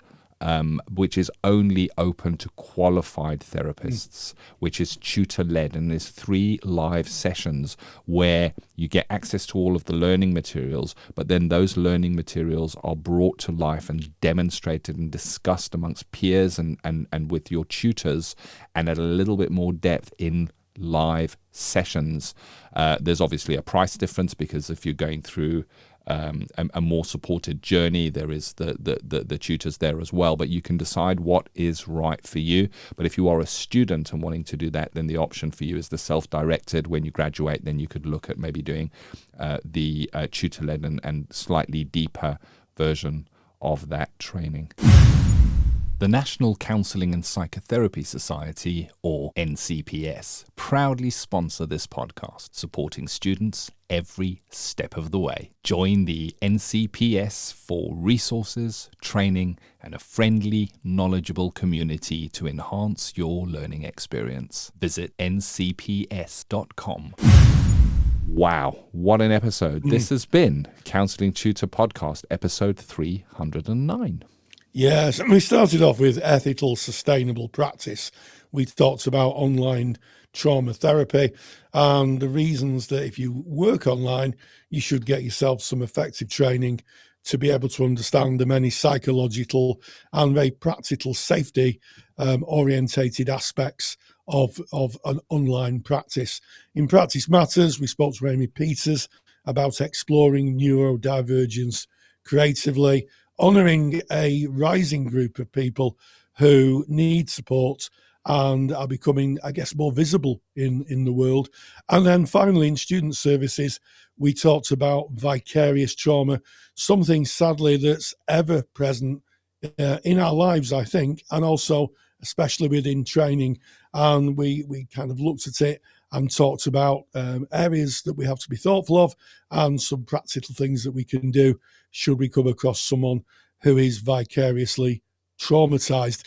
Speaker 1: which is only open to qualified therapists, which is tutor-led, and there's 3 live sessions where you get access to all of the learning materials, but then those learning materials are brought to life and demonstrated and discussed amongst peers and with your tutors, and at a little bit more depth in live sessions. There's obviously a price difference, because if you're going through a more supported journey, there is the tutors there as well, but you can decide what is right for you. But if you are a student and wanting to do that, then the option for you is the self-directed. When you graduate, then you could look at maybe doing the tutor-led and slightly deeper version of that training. The National Counselling and Psychotherapy Society, or NCPS, proudly sponsor this podcast, supporting students every step of the way. Join the NCPS for resources, training, and a friendly, knowledgeable community to enhance your learning experience. Visit ncps.com. Wow, what an episode. This has been Counselling Tutor Podcast, episode 309.
Speaker 2: Yes, and we started off with ethical, sustainable practice. We talked about online trauma therapy and the reasons that if you work online, you should get yourself some effective training to be able to understand the many psychological and very practical safety orientated aspects of an online practice. In Practice Matters, we spoke to Amy Peters about exploring neurodivergence creatively, honouring a rising group of people who need support and are becoming, I guess, more visible in the world. And then finally, in student services, we talked about vicarious trauma, something sadly that's ever present in our lives, I think, and also especially within training. And we kind of looked at it and talked about areas that we have to be thoughtful of and some practical things that we can do should we come across someone who is vicariously traumatized.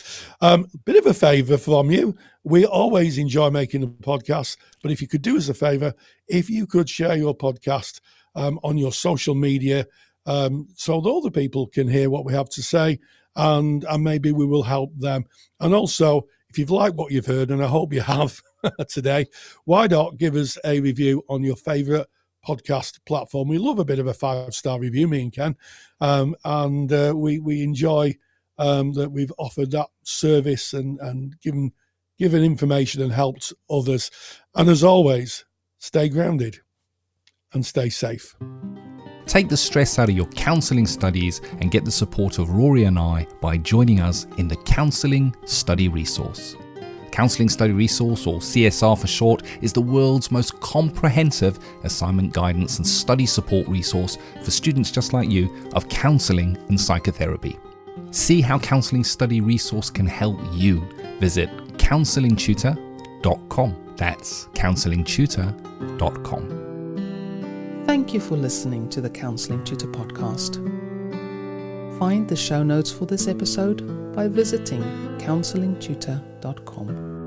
Speaker 2: Bit of a favor from you. We always enjoy making a podcast, but if you could do us a favor, if you could share your podcast on your social media so that other people can hear what we have to say, and maybe we will help them. And also, if you've liked what you've heard, and I hope you have today, why not give us a review on your favorite podcast platform? We love a bit of a 5-star review, me and Ken, and we enjoy that we've offered that service and given information and helped others. And as always, stay grounded and stay safe.
Speaker 1: Take the stress out of your counselling studies and get the support of Rory and I by joining us in the Counselling Study Resource. Counselling Study Resource, or CSR for short, is the world's most comprehensive assignment guidance and study support resource for students just like you of counselling and psychotherapy. See how Counselling Study Resource can help you. Visit counsellingtutor.com. That's counsellingtutor.com.
Speaker 3: Thank you for listening to the Counselling Tutor Podcast. Find the show notes for this episode by visiting counsellingtutor.com.